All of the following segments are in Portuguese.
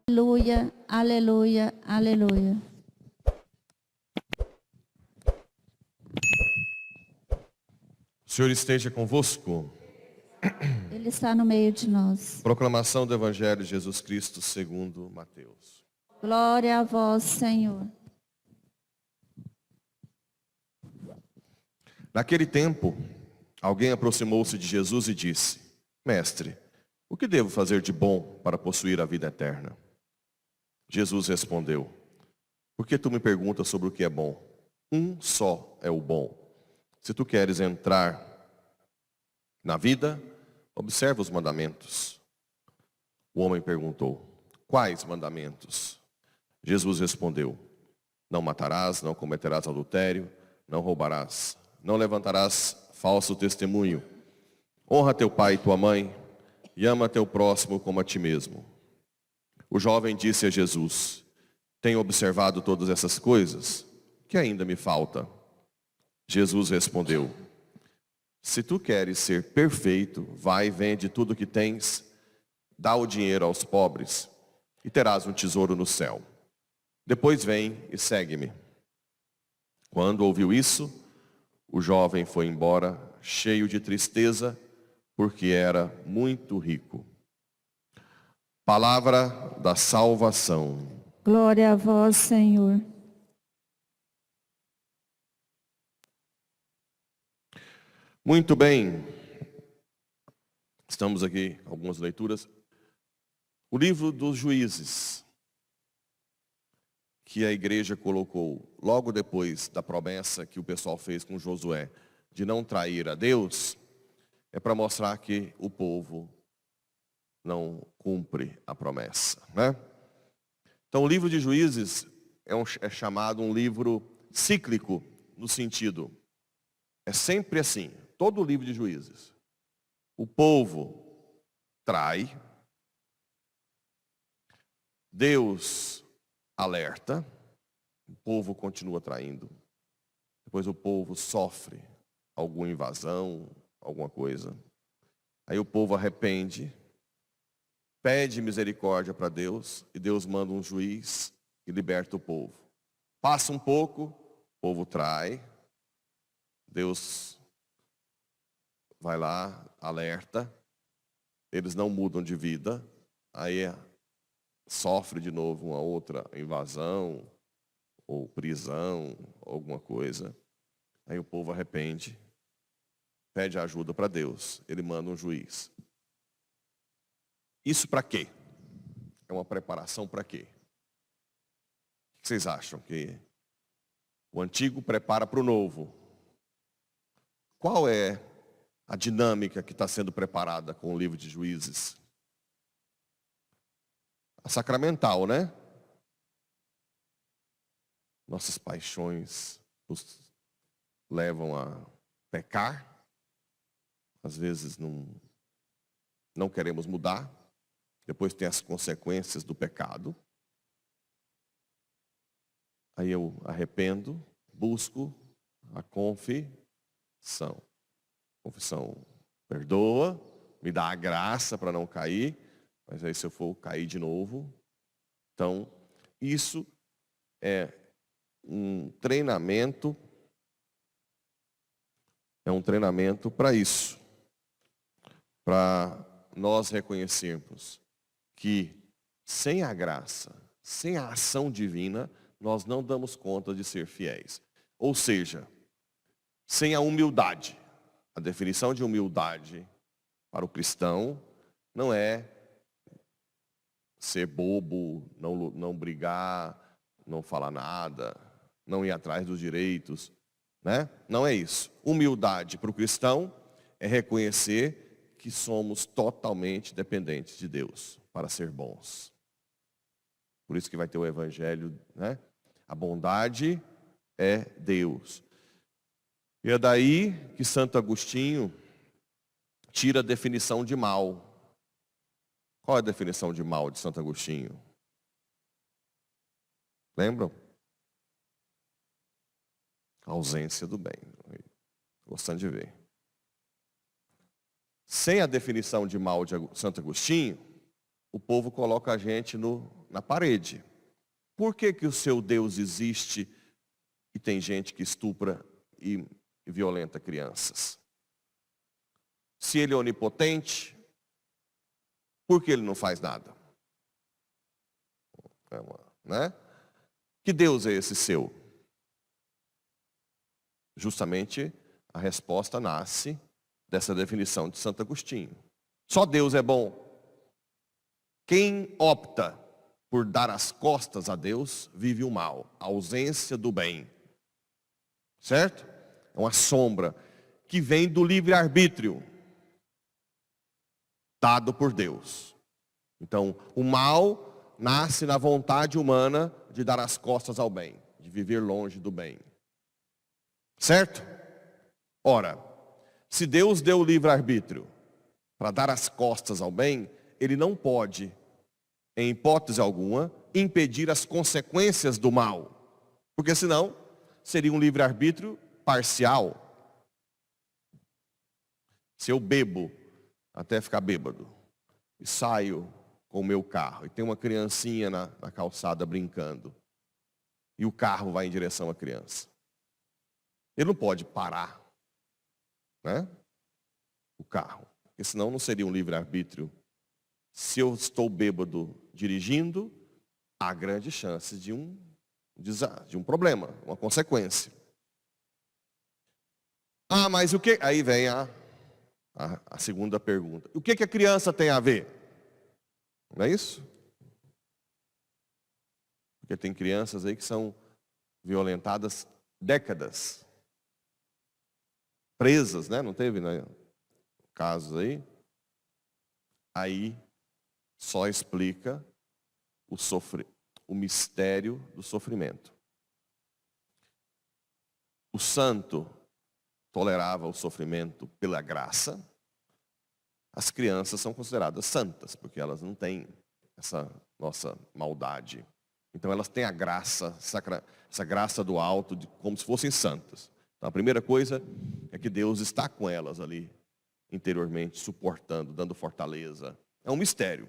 Aleluia, aleluia, aleluia. O Senhor esteja convosco. Ele está no meio de nós. Proclamação do Evangelho de Jesus Cristo segundo Mateus. Glória a vós, Senhor. Naquele tempo, alguém aproximou-se de Jesus e disse: Mestre, o que devo fazer de bom para possuir a vida eterna? Jesus respondeu: Por que tu me perguntas sobre o que é bom? Um só é o bom. Se tu queres entrar na vida, observa os mandamentos. O homem perguntou: Quais mandamentos? Jesus respondeu: Não matarás, não cometerás adultério, não roubarás, não levantarás falso testemunho. Honra teu pai e tua mãe, e ama teu próximo como a ti mesmo. O jovem disse a Jesus: Tenho observado todas essas coisas, que ainda me falta? Jesus respondeu: Se tu queres ser perfeito, vai e vende tudo o que tens, dá o dinheiro aos pobres, e terás um tesouro no céu. Depois vem e segue-me. Quando ouviu isso, o jovem foi embora, cheio de tristeza, porque era muito rico. Palavra da salvação. Glória a vós, Senhor. Muito bem. Estamos aqui, algumas leituras. O livro dos Juízes, que a igreja colocou logo depois da promessa que o pessoal fez com Josué de não trair a Deus, é para mostrar que o povo não cumpre a promessa, né? Então o livro de Juízes é chamado um livro cíclico, no sentido, é sempre assim, todo o livro de Juízes. O povo trai, Deus alerta, o povo continua traindo, depois o povo sofre alguma invasão, alguma coisa, aí o povo arrepende, pede misericórdia para Deus, e Deus manda um juiz e liberta o povo. Passa um pouco, o povo trai, Deus vai lá, alerta, eles não mudam de vida, aí sofre de novo uma outra invasão, ou prisão, alguma coisa. Aí o povo arrepende, pede ajuda para Deus, ele manda um juiz. Isso para quê? É uma preparação para quê? O que vocês acham? Que o antigo prepara para o novo. Qual é a dinâmica que está sendo preparada com o livro de Juízes? A sacramental, né? Nossas paixões nos levam a pecar. Às vezes não queremos mudar. Depois tem as consequências do pecado. Aí eu arrependo, busco a confissão. Confissão perdoa, me dá a graça para não cair, mas aí se eu for cair de novo. Então, isso é um treinamento para isso. Para nós reconhecermos que sem a graça, sem a ação divina, nós não damos conta de ser fiéis. Ou seja, sem a humildade. A definição de humildade para o cristão não é ser bobo, não brigar, não falar nada, não ir atrás dos direitos, né? Não é isso. Humildade para o cristão é reconhecer que somos totalmente dependentes de Deus para ser bons. Por isso que vai ter o evangelho, né? A bondade é Deus. E é daí que Santo Agostinho tira a definição de mal. Qual é a definição de mal de Santo Agostinho? Lembram? A ausência do bem. Gostando de ver. Sem a definição de mal de Santo Agostinho, o povo coloca a gente na parede. Por que que o seu Deus existe e tem gente que estupra e violenta crianças? Se ele é onipotente, por que ele não faz nada? Né? Que Deus é esse seu? Justamente a resposta nasce dessa definição de Santo Agostinho. Só Deus é bom. Quem opta por dar as costas a Deus, vive o mal, a ausência do bem. Certo? É uma sombra que vem do livre-arbítrio dado por Deus. Então, o mal nasce na vontade humana de dar as costas ao bem, de viver longe do bem. Certo? Ora, se Deus deu o livre-arbítrio para dar as costas ao bem, ele não pode, em hipótese alguma, impedir as consequências do mal. Porque senão, seria um livre-arbítrio parcial. Se eu bebo até ficar bêbado e saio com o meu carro e tem uma criancinha na calçada brincando e o carro vai em direção à criança, ele não pode parar, né? O carro, porque senão não seria um livre-arbítrio. Se eu estou bêbado dirigindo, há grande chance de um problema, uma consequência. Ah, mas o que? Aí vem a segunda pergunta. O que a criança tem a ver? Não é isso? Porque tem crianças aí que são violentadas décadas. Presas, né? Não teve, né, casos aí? Aí só explica o mistério do sofrimento. O santo tolerava o sofrimento pela graça. As crianças são consideradas santas, porque elas não têm essa nossa maldade. Então elas têm a graça, essa graça do alto, como se fossem santas. Então a primeira coisa é que Deus está com elas ali, interiormente, suportando, dando fortaleza. É um mistério.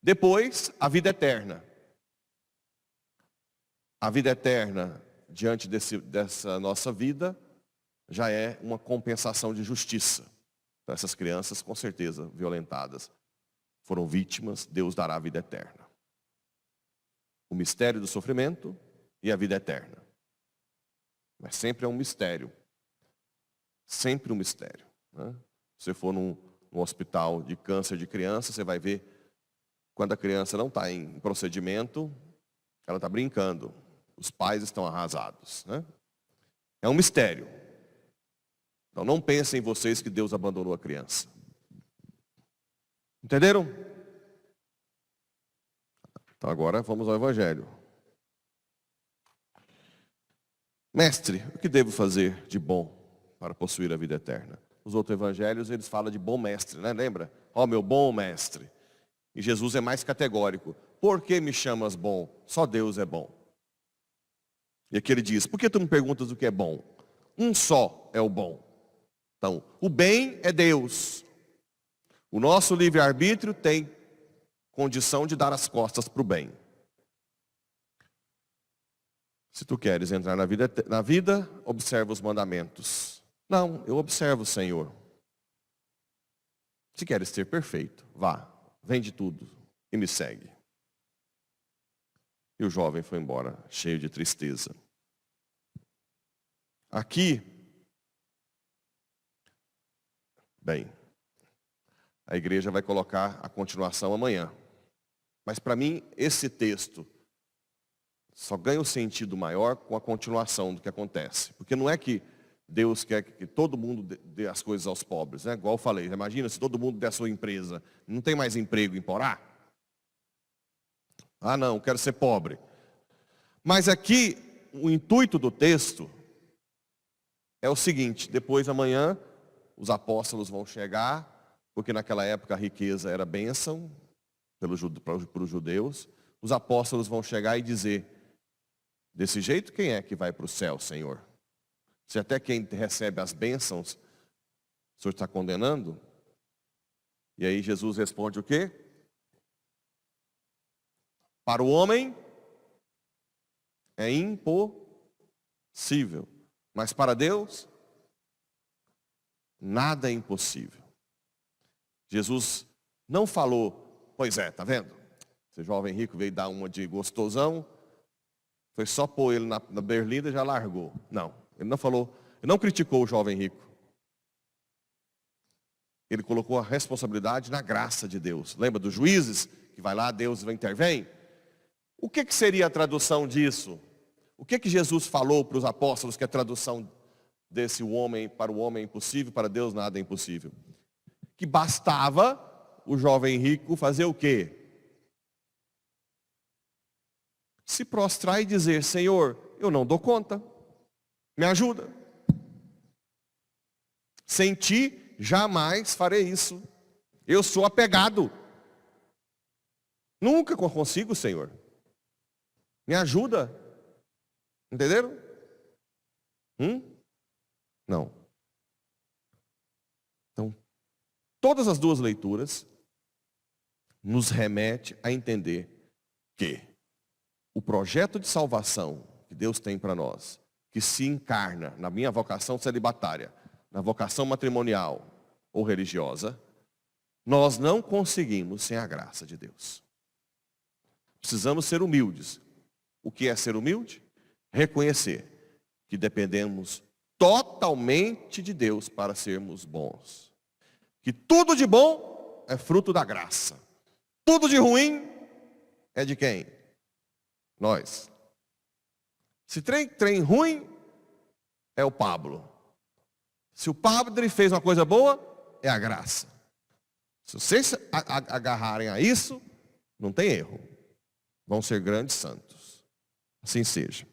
Depois, a vida eterna. A vida eterna, diante dessa nossa vida, já é uma compensação de justiça. Então, essas crianças, com certeza, violentadas, foram vítimas, Deus dará a vida eterna. O mistério do sofrimento e a vida eterna. Mas sempre é um mistério. Sempre um mistério, né? Se você for num hospital de câncer de criança, você vai ver, quando a criança não está em procedimento, ela está brincando. Os pais estão arrasados, né? É um mistério. Então não pensem vocês que Deus abandonou a criança. Entenderam? Então agora vamos ao Evangelho. Mestre, o que devo fazer de bom para possuir a vida eterna? Os outros evangelhos, eles falam de bom mestre, né? Lembra? Ó, meu bom mestre. E Jesus é mais categórico. Por que me chamas bom? Só Deus é bom. E aqui ele diz, por que tu me perguntas o que é bom? Um só é o bom. Então, o bem é Deus. O nosso livre-arbítrio tem condição de dar as costas para o bem. Se tu queres entrar na vida, observa os mandamentos. Não, eu observo, Senhor. Se queres ser perfeito, vá, vende tudo e me segue. E o jovem foi embora, cheio de tristeza. Aqui, bem, a igreja vai colocar a continuação amanhã. Mas para mim, esse texto só ganha o sentido maior com a continuação do que acontece. Porque não é que Deus quer que todo mundo dê as coisas aos pobres, né? Igual eu falei, imagina se todo mundo der a sua empresa, não tem mais emprego em Porá? Ah não, quero ser pobre. Mas aqui, o intuito do texto é o seguinte, depois amanhã, os apóstolos vão chegar, porque naquela época a riqueza era bênção para os judeus. Os apóstolos vão chegar e dizer, desse jeito quem é que vai para o céu, Senhor? Se até quem recebe as bênçãos, o Senhor está condenando? E aí Jesus responde o quê? Para o homem é impossível, mas para Deus nada é impossível. Jesus não falou, pois é, tá vendo? Esse jovem rico veio dar uma de gostosão, foi só pôr ele na berlinda e já largou. Não, ele não falou, ele não criticou o jovem rico. Ele colocou a responsabilidade na graça de Deus. Lembra dos juízes? Que vai lá, Deus intervém? O que seria a tradução disso? O que Jesus falou para os apóstolos que é a tradução desse homem, para o homem é impossível, para Deus nada é impossível? Que bastava o jovem rico fazer o quê? Se prostrar e dizer, Senhor, eu não dou conta, me ajuda. Sem ti, jamais farei isso. Eu sou apegado. Nunca consigo, Senhor. Me ajuda. Entenderam? Não. Então, todas as duas leituras nos remete a entender que o projeto de salvação que Deus tem para nós, que se encarna na minha vocação celibatária, na vocação matrimonial ou religiosa, nós não conseguimos sem a graça de Deus. Precisamos ser humildes. O que é ser humilde? Reconhecer que dependemos totalmente de Deus para sermos bons. Que tudo de bom é fruto da graça. Tudo de ruim é de quem? Nós. Se trem ruim, é o Pablo. Se o padre fez uma coisa boa, é a graça. Se vocês agarrarem a isso, não tem erro. Vão ser grandes santos. Assim seja.